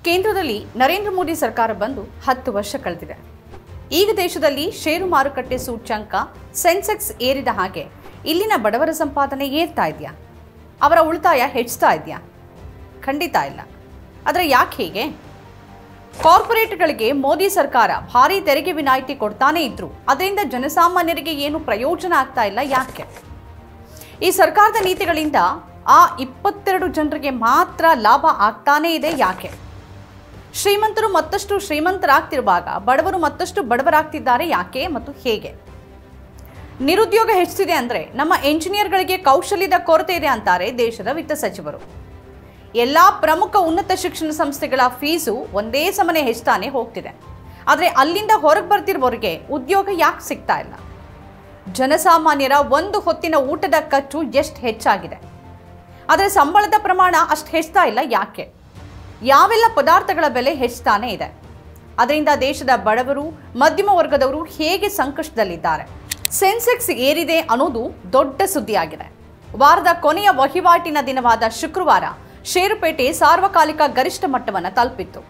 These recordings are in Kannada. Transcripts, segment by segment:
ಕೇಂದ್ರದಲ್ಲಿ ನರೇಂದ್ರ ಮೋದಿ ಸರ್ಕಾರ ಬಂದು 10 ವರ್ಷ ಕಳೆದಿದೆ. ಈಗ ದೇಶದಲ್ಲಿ ಷೇರು ಮಾರುಕಟ್ಟೆ ಸೂಚ್ಯಂಕ ಸೆನ್ಸೆಕ್ಸ್ ಏರಿದ ಹಾಗೆ ಇಲ್ಲಿನ ಬಡವರ ಸಂಪಾದನೆ ಏರ್ತಾ ಇದೆಯಾ? ಅವರ ಉಳಿತಾಯ ಹೆಚ್ಚುತ್ತಾ ಇದೆಯಾ? ಖಂಡಿತ ಇಲ್ಲ. ಆದರೆ ಯಾಕೆ ಹೀಗೆ? ಕಾರ್ಪೊರೇಟ್ಗಳಿಗೆ ಮೋದಿ ಸರ್ಕಾರ ಭಾರೀ ತೆರಿಗೆ ವಿನಾಯಿತಿ ಕೊಡ್ತಾನೆ ಇದ್ರು ಅದರಿಂದ ಜನಸಾಮಾನ್ಯರಿಗೆ ಏನು ಪ್ರಯೋಜನ ಆಗ್ತಾ ಇಲ್ಲ ಯಾಕೆ? ಈ ಸರ್ಕಾರದ ನೀತಿಗಳಿಂದ ಆ 22 ಜನರಿಗೆ ಮಾತ್ರ ಲಾಭ ಆಗ್ತಾನೇ ಇದೆ ಯಾಕೆ? ಶ್ರೀಮಂತರು ಮತ್ತಷ್ಟು ಶ್ರೀಮಂತರಾಗ್ತಿರುವಾಗ ಬಡವರು ಮತ್ತಷ್ಟು ಬಡವರಾಗ್ತಿದ್ದಾರೆ ಯಾಕೆ ಮತ್ತು ಹೇಗೆ? ನಿರುದ್ಯೋಗ ಹೆಚ್ಚುತ್ತಿದೆ ಅಂದರೆ ನಮ್ಮ ಎಂಜಿನಿಯರ್ಗಳಿಗೆ ಕೌಶಲ್ಯದ ಕೊರತೆ ಇದೆ ಅಂತಾರೆ ದೇಶದ ವಿತ್ತ ಸಚಿವರು. ಎಲ್ಲ ಪ್ರಮುಖ ಉನ್ನತ ಶಿಕ್ಷಣ ಸಂಸ್ಥೆಗಳ ಫೀಸು ಒಂದೇ ಸಮನೆ ಹೆಚ್ಚಾನೆ ಹೋಗ್ತಿದೆ. ಆದರೆ ಅಲ್ಲಿಂದ ಹೊರಗೆ ಬರ್ತಿರುವವರಿಗೆ ಉದ್ಯೋಗ ಯಾಕೆ ಸಿಗ್ತಾ ಇಲ್ಲ? ಜನಸಾಮಾನ್ಯರ ಒಂದು ಹೊತ್ತಿನ ಊಟದ ಖರ್ಚು ಎಷ್ಟು ಹೆಚ್ಚಾಗಿದೆ, ಆದರೆ ಸಂಬಳದ ಪ್ರಮಾಣ ಅಷ್ಟು ಹೆಚ್ಚುತ್ತಾ ಇಲ್ಲ ಯಾಕೆ? ಯಾವೆಲ್ಲ ಪದಾರ್ಥಗಳ ಬೆಲೆ ಹೆಚ್ಚುತ್ತಾನೆ ಇದೆ, ಅದರಿಂದ ದೇಶದ ಬಡವರು ಮಧ್ಯಮ ವರ್ಗದವರು ಹೇಗೆ ಸಂಕಷ್ಟದಲ್ಲಿದ್ದಾರೆ? ಸೆನ್ಸೆಕ್ಸ್ ಏರಿದೆ ಅನ್ನೋದು ದೊಡ್ಡ ಸುದ್ದಿಯಾಗಿದೆ. ವಾರದ ಕೊನೆಯ ವಹಿವಾಟಿನ ದಿನವಾದ ಶುಕ್ರವಾರ ಷೇರುಪೇಟೆ ಸಾರ್ವಕಾಲಿಕ ಗರಿಷ್ಠ ಮಟ್ಟವನ್ನು ತಲುಪಿತ್ತು.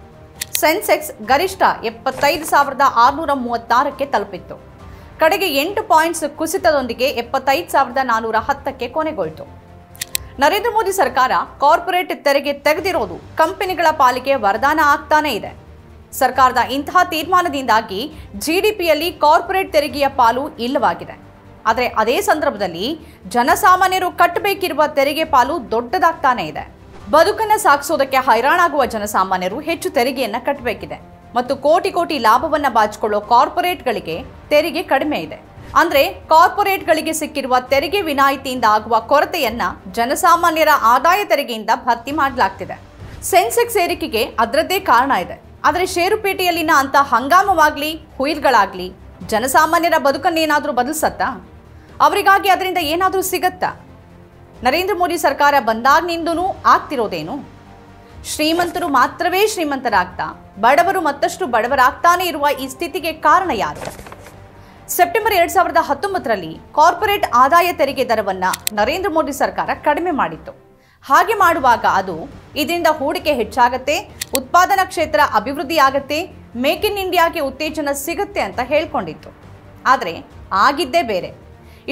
ಸೆನ್ಸೆಕ್ಸ್ ಗರಿಷ್ಠ 75,636ಕ್ಕೆ ತಲುಪಿತ್ತು. ಕಡೆಗೆ 8 ಪಾಯಿಂಟ್ಸ್ ಕುಸಿತದೊಂದಿಗೆ 75,410ಕ್ಕೆ ಕೊನೆಗೊಳ್ತು. ನರೇಂದ್ರ ಮೋದಿ ಸರ್ಕಾರ ಕಾರ್ಪೊರೇಟ್ ತೆರಿಗೆ ತೆಗೆದಿರೋದು ಕಂಪನಿಗಳ ಪಾಲಿಗೆ ವರದಾನ ಆಗ್ತಾನೇ ಇದೆ. ಸರ್ಕಾರದ ಇಂತಹ ತೀರ್ಮಾನದಿಂದಾಗಿ ಜಿಡಿಪಿಯಲ್ಲಿ ಕಾರ್ಪೊರೇಟ್ ತೆರಿಗೆಯ ಪಾಲು ಇಲ್ಲವಾಗಿದೆ. ಆದರೆ ಅದೇ ಸಂದರ್ಭದಲ್ಲಿ ಜನಸಾಮಾನ್ಯರು ಕಟ್ಟಬೇಕಿರುವ ತೆರಿಗೆ ಪಾಲು ದೊಡ್ಡದಾಗ್ತಾನೇ ಇದೆ. ಬದುಕನ್ನು ಸಾಗಿಸೋದಕ್ಕೆ ಹೈರಾಣಾಗುವ ಜನಸಾಮಾನ್ಯರು ಹೆಚ್ಚು ತೆರಿಗೆಯನ್ನು ಕಟ್ಟಬೇಕಿದೆ ಮತ್ತು ಕೋಟಿ ಕೋಟಿ ಲಾಭವನ್ನು ಬಾಚಿಕೊಳ್ಳೋ ಕಾರ್ಪೊರೇಟ್ಗಳಿಗೆ ತೆರಿಗೆ ಕಡಿಮೆ ಇದೆ. ಅಂದರೆ ಕಾರ್ಪೊರೇಟ್ಗಳಿಗೆ ಸಿಕ್ಕಿರುವ ತೆರಿಗೆ ವಿನಾಯಿತಿಯಿಂದ ಆಗುವ ಕೊರತೆಯನ್ನ ಜನಸಾಮಾನ್ಯರ ಆದಾಯ ತೆರಿಗೆಯಿಂದ ಭರ್ತಿ ಮಾಡಲಾಗ್ತಿದೆ. ಸೆನ್ಸೆಕ್ಸ್ ಏರಿಕೆಗೆ ಅದರದ್ದೇ ಕಾರಣ ಇದೆ. ಆದರೆ ಷೇರುಪೇಟೆಯಲ್ಲಿನ ಅಂತ ಹಂಗಾಮವಾಗ್ಲಿ ಹುಯಿಲ್ಗಳಾಗ್ಲಿ ಜನಸಾಮಾನ್ಯರ ಬದುಕನ್ನೇನಾದರೂ ಬದಲಿಸತ್ತಾ? ಅವರಿಗಾಗಿ ಅದರಿಂದ ಏನಾದರೂ ಸಿಗತ್ತಾ? ನರೇಂದ್ರ ಮೋದಿ ಸರ್ಕಾರ ಬಂದಾಗಿನಿಂದನೂ ಆಗ್ತಿರೋದೇನು? ಶ್ರೀಮಂತರು ಮಾತ್ರವೇ ಶ್ರೀಮಂತರಾಗ್ತಾ ಬಡವರು ಮತ್ತಷ್ಟು ಬಡವರಾಗ್ತಾನೆ ಇರುವ ಈ ಸ್ಥಿತಿಗೆ ಕಾರಣ ಯಾರು? ಸೆಪ್ಟೆಂಬರ್ 2019ರಲ್ಲಿ ಕಾರ್ಪೊರೇಟ್ ಆದಾಯ ತೆರಿಗೆ ದರವನ್ನು ನರೇಂದ್ರ ಮೋದಿ ಸರ್ಕಾರ ಕಡಿಮೆ ಮಾಡಿತ್ತು. ಹಾಗೆ ಮಾಡುವಾಗ ಅದು ಇದರಿಂದ ಹೂಡಿಕೆ ಹೆಚ್ಚಾಗತ್ತೆ, ಉತ್ಪಾದನಾ ಕ್ಷೇತ್ರ ಅಭಿವೃದ್ಧಿ ಆಗತ್ತೆ, ಮೇಕ್ ಇನ್ ಇಂಡಿಯಾಗೆ ಉತ್ತೇಜನ ಸಿಗುತ್ತೆ ಅಂತ ಹೇಳ್ಕೊಂಡಿತ್ತು. ಆದರೆ ಆಗಿದ್ದೇ ಬೇರೆ.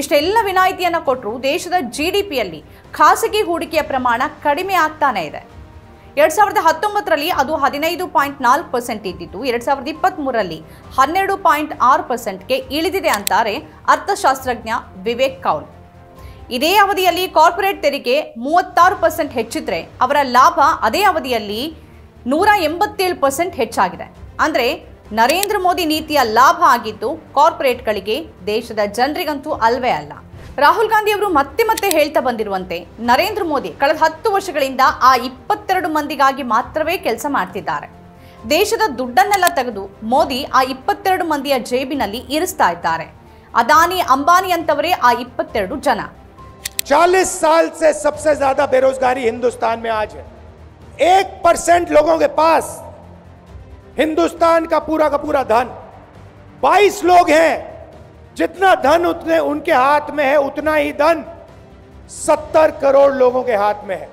ಇಷ್ಟೆಲ್ಲ ವಿನಾಯಿತಿಯನ್ನು ಕೊಟ್ಟರು ದೇಶದ ಜಿಡಿಪಿಯಲ್ಲಿ ಖಾಸಗಿ ಹೂಡಿಕೆಯ ಪ್ರಮಾಣ ಕಡಿಮೆ ಆಗ್ತಾನೆ ಇದೆ. 2019ರಲ್ಲಿ ಅದು 15.4% ಇದ್ದಿದ್ದು 2023ರಲ್ಲಿ 12.6%ಗೆ ಇಳಿದಿದೆ ಅಂತಾರೆ ಅರ್ಥಶಾಸ್ತ್ರಜ್ಞ ವಿವೇಕ್ ಕೌಲ್. ಇದೇ ಅವಧಿಯಲ್ಲಿ ಕಾರ್ಪೊರೇಟ್ ತೆರಿಗೆ 36% ಹೆಚ್ಚಿದ್ರೆ ಅವರ ಲಾಭ ಅದೇ ಅವಧಿಯಲ್ಲಿ 187% ಹೆಚ್ಚಾಗಿದೆ. ಅಂದರೆ ನರೇಂದ್ರ ಮೋದಿ ನೀತಿಯ ಲಾಭ ಆಗಿದ್ದು ಕಾರ್ಪೊರೇಟ್ಗಳಿಗೆ, ದೇಶದ ಜನರಿಗಂತೂ ಅಲ್ವೇ ಅಲ್ಲ. ರಾಹುಲ್ ಗಾಂಧಿ ಅವರು ಮತ್ತೆ ಮತ್ತೆ ಹೇಳ್ತಾ ಬಂದಿರುವಂತೆ ನರೇಂದ್ರ ಮೋದಿ ಕಳೆದ 10 ವರ್ಷಗಳಿಂದ ಆ 22 ಮಂದಿಗಾಗಿ ಮಾತ್ರವೇ ಕೆಲಸ ಮಾಡ್ತಿದ್ದಾರೆ. ದೇಶದ ದುಡ್ಡನ್ನೆಲ್ಲ ತೆಗೆದು ಮೋದಿ ಆ 22 ಮಂದಿಯ ಜೇಬಿನಲ್ಲಿ ಇರಿಸ್ತಾ ಇದ್ದಾರೆ. ಅದಾನಿ ಅಂಬಾನಿ ಅಂತವರೇ ಆ 22 ಜನ. 40 साल से सबसे ज्यादा बेरोजगारी हिंदुस्तान में आज है. 1% लोगों के पास हिंदुस्तान का पूरा धन, 22 लोग हैं. जितना धन उतने उनके हाथ में है, उतना ही धन 70 करोड़ लोगों के हाथ में है.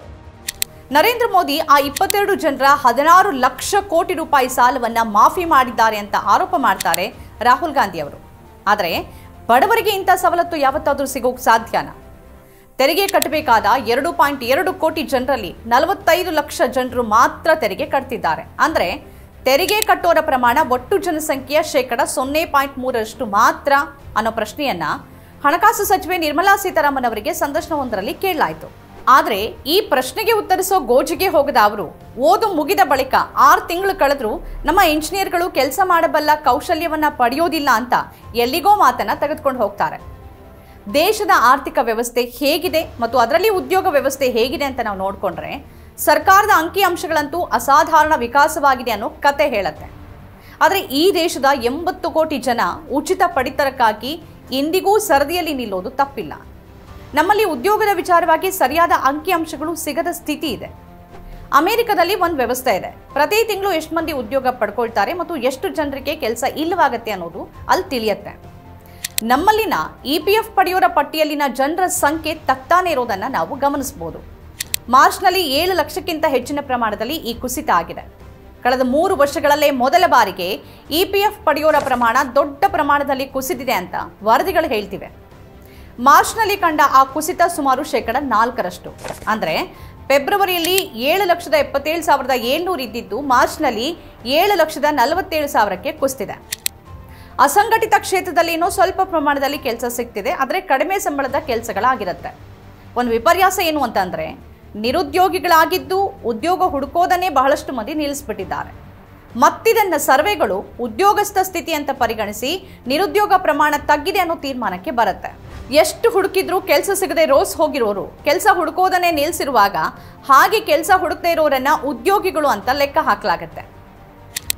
ನರೇಂದ್ರ ಮೋದಿ ಆ 22 ಜನರ 16 ಲಕ್ಷ ಕೋಟಿ ರೂಪಾಯಿ ಸಾಲವನ್ನ ಮಾಫಿ ಮಾಡಿದ್ದಾರೆ ಅಂತ ಆರೋಪ ಮಾಡ್ತಾರೆ ರಾಹುಲ್ ಗಾಂಧಿ ಅವರು. ಆದರೆ ಬಡವರಿಗೆ ಇಂಥ ಸವಲತ್ತು ಯಾವತ್ತಾದ್ರೂ ಸಿಗೋಕ್ ಸಾಧ್ಯನಾ? ತೆರಿಗೆ ಕಟ್ಟಬೇಕಾದ 2.2 ಕೋಟಿ ಜನರಲ್ಲಿ 45 ಲಕ್ಷ ಜನರು ಮಾತ್ರ ತೆರಿಗೆ ಕಟ್ತಿದ್ದಾರೆ. ಅಂದರೆ ತೆರಿಗೆ ಕಟ್ಟೋರ ಪ್ರಮಾಣ ಒಟ್ಟು ಜನಸಂಖ್ಯೆಯ 0.3% ಮಾತ್ರ ಅನ್ನೋ ಪ್ರಶ್ನೆಯನ್ನ ಹಣಕಾಸು ಸಚಿವೆ ನಿರ್ಮಲಾ ಸೀತಾರಾಮನ್ ಅವರಿಗೆ ಸಂದರ್ಶನವೊಂದರಲ್ಲಿ ಕೇಳಲಾಯಿತು. ಆದರೆ ಈ ಪ್ರಶ್ನೆಗೆ ಉತ್ತರಿಸೋ ಗೋಜಿಗೆ ಹೋಗದ ಅವರು ಓದು ಮುಗಿದ ಬಳಿಕ 6 ತಿಂಗಳು ಕಳೆದ್ರೂ ನಮ್ಮ ಇಂಜಿನಿಯರ್ಗಳು ಕೆಲಸ ಮಾಡಬಲ್ಲ ಕೌಶಲ್ಯವನ್ನ ಪಡೆಯೋದಿಲ್ಲ ಅಂತ ಎಲ್ಲಿಗೋ ಮಾತನ್ನ ತೆಗೆದುಕೊಂಡು ಹೋಗ್ತಾರೆ. ದೇಶದ ಆರ್ಥಿಕ ವ್ಯವಸ್ಥೆ ಹೇಗಿದೆ ಮತ್ತು ಅದರಲ್ಲಿ ಉದ್ಯೋಗ ವ್ಯವಸ್ಥೆ ಹೇಗಿದೆ ಅಂತ ನಾವು ನೋಡಿಕೊಂಡ್ರೆ ಸರ್ಕಾರದ ಅಂಕಿಅಂಶಗಳಂತೂ ಅಸಾಧಾರಣ ವಿಕಾಸವಾಗಿದೆ ಅನ್ನೋ ಕತೆ ಹೇಳುತ್ತೆ. ಆದರೆ ಈ ದೇಶದ 80 ಕೋಟಿ ಜನ ಉಚಿತ ಪಡಿತರಕ್ಕಾಗಿ ಇಂದಿಗೂ ಸರದಿಯಲ್ಲಿ ನಿಲ್ಲೋದು ತಪ್ಪಿಲ್ಲ. ನಮ್ಮಲ್ಲಿ ಉದ್ಯೋಗದ ವಿಚಾರವಾಗಿ ಸರಿಯಾದ ಅಂಕಿಅಂಶಗಳು ಸಿಗದ ಸ್ಥಿತಿ ಇದೆ. ಅಮೆರಿಕದಲ್ಲಿ ಒಂದು ವ್ಯವಸ್ಥೆ ಇದೆ. ಪ್ರತಿ ತಿಂಗಳು ಎಷ್ಟು ಮಂದಿ ಉದ್ಯೋಗ ಪಡ್ಕೊಳ್ತಾರೆ ಮತ್ತು ಎಷ್ಟು ಜನರಿಗೆ ಕೆಲಸ ಇಲ್ಲವಾಗತ್ತೆ ಅನ್ನೋದು ಅಲ್ಲಿ ತಿಳಿಯುತ್ತೆ. ನಮ್ಮಲ್ಲಿನ EPF ಪಡೆಯೋರ ಪಟ್ಟಿಯಲ್ಲಿನ ಜನರ ಸಂಖ್ಯೆ ತಗ್ತಾನೆ ಇರೋದನ್ನು ನಾವು ಗಮನಿಸಬಹುದು. ಮಾರ್ಚ್ನಲ್ಲಿ 7 ಲಕ್ಷಕ್ಕಿಂತ ಹೆಚ್ಚಿನ ಪ್ರಮಾಣದಲ್ಲಿ ಈ ಕುಸಿತ ಆಗಿದೆ. ಕಳೆದ 3 ವರ್ಷಗಳಲ್ಲೇ ಮೊದಲ ಬಾರಿಗೆ EPF ಪಡೆಯೋರ ಪ್ರಮಾಣ ದೊಡ್ಡ ಪ್ರಮಾಣದಲ್ಲಿ ಕುಸಿದಿದೆ ಅಂತ ವರದಿಗಳು ಹೇಳ್ತಿವೆ. ಮಾರ್ಚ್ನಲ್ಲಿ ಕಂಡ ಆ ಕುಸಿತ ಸುಮಾರು 4% ಅಂದರೆ ಫೆಬ್ರವರಿಯಲ್ಲಿ 7,77,700 ಇದ್ದಿದ್ದು ಮಾರ್ಚ್ನಲ್ಲಿ 7,47,000ಕ್ಕೆ ಕುಸಿದಿದೆ. ಅಸಂಘಟಿತ ಕ್ಷೇತ್ರದಲ್ಲಿ ಇನ್ನೂ ಸ್ವಲ್ಪ ಪ್ರಮಾಣದಲ್ಲಿ ಕೆಲಸ ಸಿಗ್ತಿದೆ, ಆದರೆ ಕಡಿಮೆ ಸಂಬಳದ ಕೆಲಸಗಳಾಗಿರುತ್ತೆ. ಒಂದು ವಿಪರ್ಯಾಸ ಏನು ಅಂತಂದರೆ ನಿರುದ್ಯೋಗಿಗಳಾಗಿದ್ದು ಉದ್ಯೋಗ ಹುಡುಕೋದನ್ನೇ ಬಹಳಷ್ಟು ಮಂದಿ ನಿಲ್ಲಿಸ್ಬಿಟ್ಟಿದ್ದಾರೆ. ಮತ್ತಿದನ್ನ ಸರ್ವೆಗಳು ಉದ್ಯೋಗಸ್ಥ ಸ್ಥಿತಿ ಅಂತ ಪರಿಗಣಿಸಿ ನಿರುದ್ಯೋಗ ಪ್ರಮಾಣ ತಗ್ಗಿದೆ ಅನ್ನೋ ತೀರ್ಮಾನಕ್ಕೆ ಬರುತ್ತೆ. ಎಷ್ಟು ಹುಡುಕಿದ್ರೂ ಕೆಲಸ ಸಿಗದೆ ರೋಸ್ ಹೋಗಿರೋರು ಕೆಲಸ ಹುಡುಕೋದನ್ನೇ ನಿಲ್ಲಿಸಿರುವಾಗ ಹಾಗೆ ಕೆಲಸ ಹುಡುಕದೇ ಇರೋರನ್ನ ಉದ್ಯೋಗಿಗಳು ಅಂತ ಲೆಕ್ಕ ಹಾಕಲಾಗುತ್ತೆ.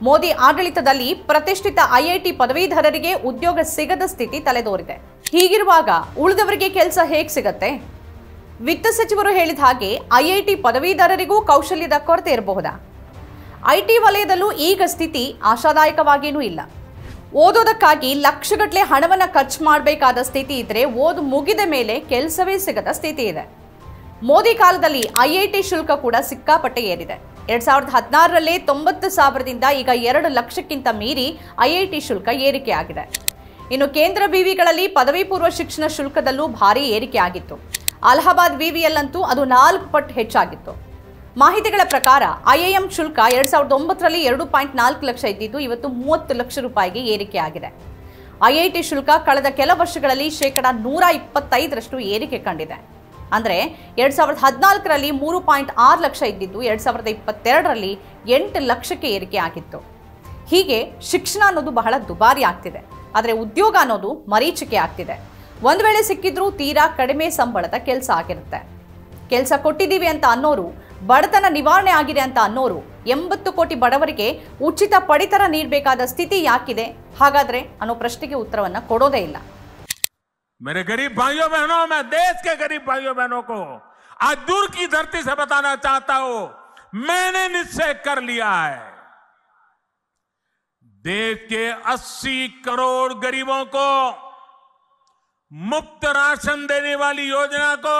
ಮೋದಿ ಆಡಳಿತದಲ್ಲಿ ಪ್ರತಿಷ್ಠಿತ IIT ಪದವೀಧರರಿಗೆ ಉದ್ಯೋಗ ಸಿಗದ ಸ್ಥಿತಿ ತಲೆದೋರಿದೆ. ಹೀಗಿರುವಾಗ ಉಳಿದವರಿಗೆ ಕೆಲಸ ಹೇಗೆ ಸಿಗತ್ತೆ? ವಿತ್ತ ಸಚಿವರು ಹೇಳಿದ ಹಾಗೆ IIT ಪದವೀಧರರಿಗೂ ಕೌಶಲ್ಯದ ಕೊರತೆ ಇರಬಹುದಾ? IT ವಲಯದಲ್ಲೂ ಈಗ ಸ್ಥಿತಿ ಆಶಾದಾಯಕವಾಗೇನೂ ಇಲ್ಲ. ಓದೋದಕ್ಕಾಗಿ ಲಕ್ಷಗಟ್ಟಲೆ ಹಣವನ್ನು ಖರ್ಚು ಮಾಡಬೇಕಾದ ಸ್ಥಿತಿ ಇದ್ರೆ ಓದು ಮುಗಿದ ಮೇಲೆ ಕೆಲಸವೇ ಸಿಗದ ಸ್ಥಿತಿ ಇದೆ. ಮೋದಿ ಕಾಲದಲ್ಲಿ IIT ಶುಲ್ಕ ಕೂಡ ಸಿಕ್ಕಾಪಟ್ಟೆ ಏರಿದೆ. 2016ರಲ್ಲಿ 90,000ದಿಂದ ಈಗ 2 ಲಕ್ಷಕ್ಕಿಂತ ಮೀರಿ IIT ಶುಲ್ಕ ಏರಿಕೆ ಆಗಿದೆ. ಇನ್ನು ಕೇಂದ್ರ ವಿವಿಗಳಲ್ಲಿ ಪದವಿ ಪೂರ್ವ ಶಿಕ್ಷಣ ಶುಲ್ಕದಲ್ಲೂ ಭಾರಿ ಏರಿಕೆ ಆಗಿತ್ತು. ಅಲಹಾಬಾದ್ ವಿವಿಯಲ್ಲಂತೂ ಅದು 4 ಪಟ್ಟು ಹೆಚ್ಚಾಗಿತ್ತು. ಮಾಹಿತಿಗಳ ಪ್ರಕಾರ IIM ಶುಲ್ಕ 2009ರಲ್ಲಿ 2.4 ಲಕ್ಷ ಇದ್ದಿದ್ದು ಇವತ್ತು 30 ಲಕ್ಷ ರೂಪಾಯಿಗೆ ಏರಿಕೆ ಆಗಿದೆ. IIT ಶುಲ್ಕ ಕಳೆದ ಕೆಲ ವರ್ಷಗಳಲ್ಲಿ 125% ಏರಿಕೆ ಕಂಡಿದೆ. ಅಂದರೆ 2014ರಲ್ಲಿ 3.6 ಲಕ್ಷ ಇದ್ದಿದ್ದು 2022ರಲ್ಲಿ 8 ಲಕ್ಷಕ್ಕೆ ಏರಿಕೆ ಆಗಿತ್ತು. ಹೀಗೆ ಶಿಕ್ಷಣ ಅನ್ನೋದು ಬಹಳ ದುಬಾರಿ ಆಗ್ತಿದೆ, ಆದರೆ ಉದ್ಯೋಗ ಅನ್ನೋದು ಮರೀಚಿಕೆ ಆಗ್ತಿದೆ. ಒಂದು ವೇಳೆ ಸಿಕ್ಕಿದ್ರೂ ತೀರಾ ಕಡಿಮೆ ಸಂಬಳದ ಕೆಲಸ ಆಗಿರುತ್ತೆ. ಕೆಲಸ ಕೊಟ್ಟಿದ್ದೀವಿ ಅಂತ ಅನ್ನೋರು, ಬಡತನ ನಿವಾರಣೆ ಆಗಿದೆ ಅಂತ ಅನ್ನೋರು 80 ಕೋಟಿ ಬಡವರಿಗೆ ಉಚಿತ ಪಡಿತರ ನೀಡಬೇಕಾದ ಸ್ಥಿತಿ ಯಾಕಿದೆ ಹಾಗಾದ್ರೆ ಅನ್ನೋ ಪ್ರಶ್ನೆಗೆ ಉತ್ತರವನ್ನ ಕೊಡೋದೇ ಇಲ್ಲ. मेरे गरीब भाइयों बहनों, मैं देश के गरीब भाइयों बहनों को आज दूर की धरती से बताना चाहता हूं, मैंने निश्चय कर लिया है, देश के 80 करोड़ गरीबों को मुफ्त राशन देने वाली योजना को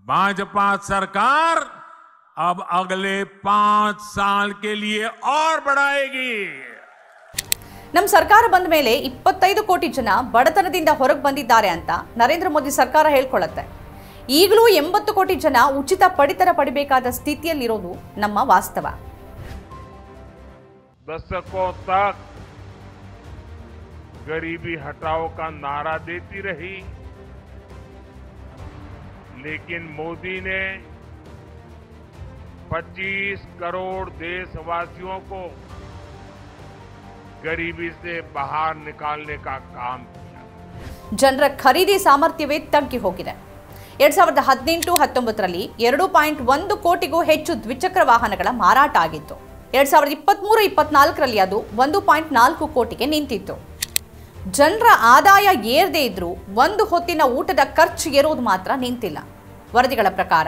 भाजपा सरकार अब अगले 5 साल के लिए और बढ़ाएगी. ನಮ್ಮ ಸರ್ಕಾರ ಬಂದ ಮೇಲೆ 25 ಕೋಟಿ ಜನ ಬಡತನದಿಂದ ಹೊರಗೆ ಬಂದಿದ್ದಾರೆ ಅಂತ ನರೇಂದ್ರ ಮೋದಿ ಸರ್ಕಾರ ಹೇಳ್ಕೊಳ್ಳುತ್ತೆ. ಈಗಲೂ 80 ಕೋಟಿ ಜನ ಉಚಿತ ಪಡಿತರ ಪಡಿಬೇಕಾದ ಸ್ಥಿತಿಯಲ್ಲಿರೋದು ನಮ್ಮ ವಾಸ್ತವ. दशकों तक गरीबी हटाओ का नारा देती रही, लेकिन मोदी ने 25 करोड़ देशवासियों को गरीबी से बाहर निकालने का काम किया. ಜನರ ಖರೀದಿ ಸಾಮರ್ಥ್ಯವೇ ತಗ್ಗಿ ಹೋಗಿದೆ. 2018-19ರಲ್ಲಿ 2.1 ಕೋಟಿಗೂ ಹೆಚ್ಚು ದ್ವಿಚಕ್ರ ವಾಹನಗಳ ಮಾರಾಟ ಆಗಿತ್ತು. 2023-24ರಲ್ಲಿ ಅದು 1.4 ಕೋಟಿಗೆ ನಿಂತಿತ್ತು. ಜನರ ಆದಾಯ ಏರದೇ ಇದ್ರೂ ಒಂದು ಹೊತ್ತಿನ ಊಟದ ಖರ್ಚು ಏರೋದು ಮಾತ್ರ ನಿಂತಿಲ್ಲ. ವರದಿಗಳ ಪ್ರಕಾರ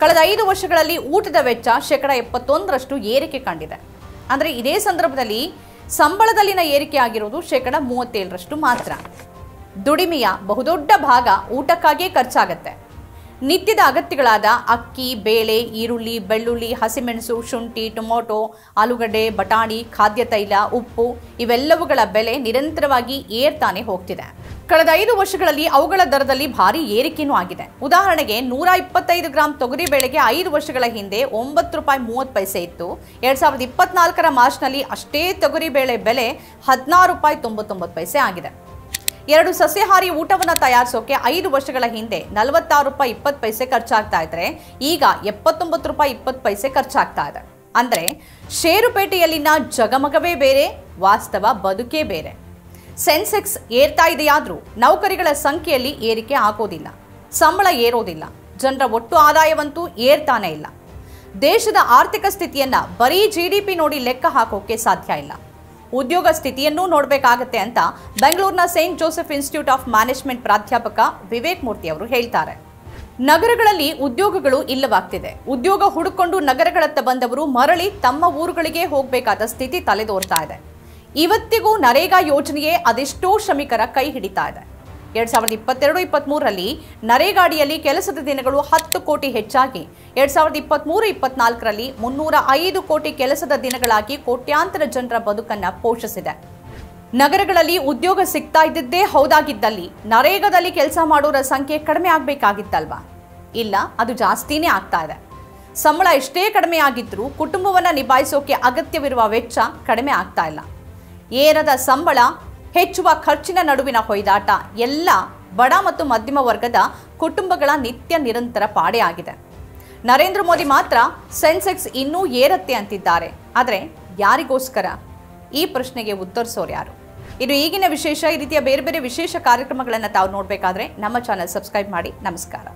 ಕಳೆದ 5 ವರ್ಷಗಳಲ್ಲಿ ಊಟದ ವೆಚ್ಚ 71% ಏರಿಕೆ ಕಂಡಿದೆ. ಅಂದರೆ ಇದೇ ಸಂದರ್ಭದಲ್ಲಿ ಸಂಬಳದಲ್ಲಿನ ಏರಿಕೆ ಆಗಿರೋದು 37% ಮಾತ್ರ. ದುಡಿಮೆಯ ಬಹುದೊಡ್ಡ ಭಾಗ ಊಟಕ್ಕಾಗಿಯೇ ಖರ್ಚಾಗತ್ತೆ. ನಿತ್ಯದ ಅಗತ್ಯಗಳಾದ ಅಕ್ಕಿ, ಬೇಳೆ, ಈರುಳ್ಳಿ, ಬೆಳ್ಳುಳ್ಳಿ, ಹಸಿಮೆಣಸು, ಶುಂಠಿ, ಟೊಮೊಟೊ, ಆಲೂಗಡ್ಡೆ, ಬಟಾಣಿ, ಖಾದ್ಯ ತೈಲ, ಉಪ್ಪು ಇವೆಲ್ಲವುಗಳ ಬೆಲೆ ನಿರಂತರವಾಗಿ ಏರ್ತಾನೆ ಹೋಗ್ತಿದೆ. ಕಳೆದ 5 ವರ್ಷಗಳಲ್ಲಿ ಅವುಗಳ ದರದಲ್ಲಿ ಭಾರಿ ಏರಿಕೆಯೂ ಆಗಿದೆ. ಉದಾಹರಣೆಗೆ 125 ಗ್ರಾಂ ತೊಗರಿ ಬೇಳೆಗೆ 5 ವರ್ಷಗಳ ಹಿಂದೆ 9 ರೂಪಾಯಿ 30 ಪೈಸೆ ಇತ್ತು. 2024ರ ಮಾರ್ಚ್ನಲ್ಲಿ ಅಷ್ಟೇ ತೊಗರಿ ಬೇಳೆ ಬೆಲೆ 16 ರೂಪಾಯಿ 99 ಪೈಸೆ ಆಗಿದೆ. 2 ಸಸ್ಯಾಹಾರಿ ಊಟವನ್ನು ತಯಾರಿಸೋಕೆ 5 ವರ್ಷಗಳ ಹಿಂದೆ 46 ರೂಪಾಯಿ 20 ಪೈಸೆ ಖರ್ಚಾಗ್ತಾ ಇದ್ರೆ ಈಗ 79 ರೂಪಾಯಿ 20 ಪೈಸೆ ಖರ್ಚಾಗ್ತಾ ಇದೆ. ಅಂದರೆ ಷೇರುಪೇಟೆಯಲ್ಲಿನ ಜಗಮಗವೇ ಬೇರೆ, ವಾಸ್ತವ ಬದುಕೇ ಬೇರೆ. ಸೆನ್ಸೆಕ್ಸ್ ಏರ್ತಾ ಇದೆಯಾದ್ರೂ ನೌಕರಿಗಳ ಸಂಖ್ಯೆಯಲ್ಲಿ ಏರಿಕೆ ಆಗೋದಿಲ್ಲ, ಸಂಬಳ ಏರೋದಿಲ್ಲ, ಜನರ ಒಟ್ಟು ಆದಾಯವಂತೂ ಏರ್ತಾನೆ ಇಲ್ಲ. ದೇಶದ ಆರ್ಥಿಕ ಸ್ಥಿತಿಯನ್ನ ಬರೀ GDP ನೋಡಿ ಲೆಕ್ಕ ಹಾಕೋಕೆ ಸಾಧ್ಯ ಇಲ್ಲ. ಉದ್ಯೋಗ ಸ್ಥಿತಿಯನ್ನೂ ನೋಡಬೇಕಾಗತ್ತೆ ಅಂತ ಬೆಂಗಳೂರಿನ Saint Joseph institute of management ಪ್ರಾಧ್ಯಾಪಕ ವಿವೇಕ್ ಮೂರ್ತಿ ಅವರು ಹೇಳ್ತಾರೆ. ನಗರಗಳಲ್ಲಿ ಉದ್ಯೋಗಗಳು ಇಲ್ಲವಾಗ್ತಿದೆ. ಉದ್ಯೋಗ ಹುಡುಕೊಂಡು ನಗರಗಳತ್ತ ಬಂದವರು ಮರಳಿ ತಮ್ಮ ಊರುಗಳಿಗೆ ಹೋಗಬೇಕಾದ ಸ್ಥಿತಿ ತಲೆದೋರ್ತಾ ಇದೆ. ಇವತ್ತಿಗೂ ನರೇಗಾ ಯೋಜನೆಯೇ ಅದೆಷ್ಟೋ ಶ್ರಮಿಕರ ಕೈ ಹಿಡಿತಾ ಇದೆ. 2022-23ರಲ್ಲಿ ನರೇಗಾಡಿಯಲ್ಲಿ ಕೆಲಸದ ದಿನಗಳು 10 ಕೋಟಿ ಹೆಚ್ಚಾಗಿ 2023-24ರಲ್ಲಿ 305 ಕೋಟಿ ಕೆಲಸದ ದಿನಗಳಾಗಿ ಕೋಟ್ಯಾಂತರ ಜನರ ಬದುಕನ್ನು ಪೋಷಿಸಿದೆ. ನಗರಗಳಲ್ಲಿ ಉದ್ಯೋಗ ಸಿಗ್ತಾ ಇದ್ದಿದ್ದೇ ಹೌದಾಗಿದ್ದಲ್ಲಿ ನರೇಗಾದಲ್ಲಿ ಕೆಲಸ ಮಾಡೋರ ಸಂಖ್ಯೆ ಕಡಿಮೆ ಆಗಬೇಕಾಗಿತ್ತಲ್ವಾ? ಇಲ್ಲ, ಅದು ಜಾಸ್ತಿನೇ ಆಗ್ತಾ ಇದೆ. ಸಂಬಳ ಎಷ್ಟೇ ಕಡಿಮೆ ಆಗಿದ್ರೂ ಕುಟುಂಬವನ್ನು ನಿಭಾಯಿಸೋಕೆ ಅಗತ್ಯವಿರುವ ವೆಚ್ಚ ಕಡಿಮೆ ಆಗ್ತಾ ಇಲ್ಲ. ಏರದ ಸಂಬಳ, ಹೆಚ್ಚುವ ಖರ್ಚಿನ ನಡುವಿನ ಹೊಯ್ದಾಟ ಎಲ್ಲ ಬಡ ಮತ್ತು ಮಧ್ಯಮ ವರ್ಗದ ಕುಟುಂಬಗಳ ನಿತ್ಯ ನಿರಂತರ ಪಾಡೇ ಆಗಿದೆ. ನರೇಂದ್ರ ಮೋದಿ ಮಾತ್ರ ಸೆನ್ಸೆಕ್ಸ್ ಇನ್ನೂ ಏರತ್ತೆ ಅಂತಿದ್ದಾರೆ. ಆದರೆ ಯಾರಿಗೋಸ್ಕರ? ಈ ಪ್ರಶ್ನೆಗೆ ಉತ್ತರಿಸೋರು ಯಾರು? ಇದು ಈಗಿನ ವಿಶೇಷ. ಈ ರೀತಿಯ ಬೇರೆ ಬೇರೆ ವಿಶೇಷ ಕಾರ್ಯಕ್ರಮಗಳನ್ನು ತಾವು ನೋಡಬೇಕಾದ್ರೆ ನಮ್ಮ ಚಾನೆಲ್ ಸಬ್ಸ್ಕ್ರೈಬ್ ಮಾಡಿ. ನಮಸ್ಕಾರ.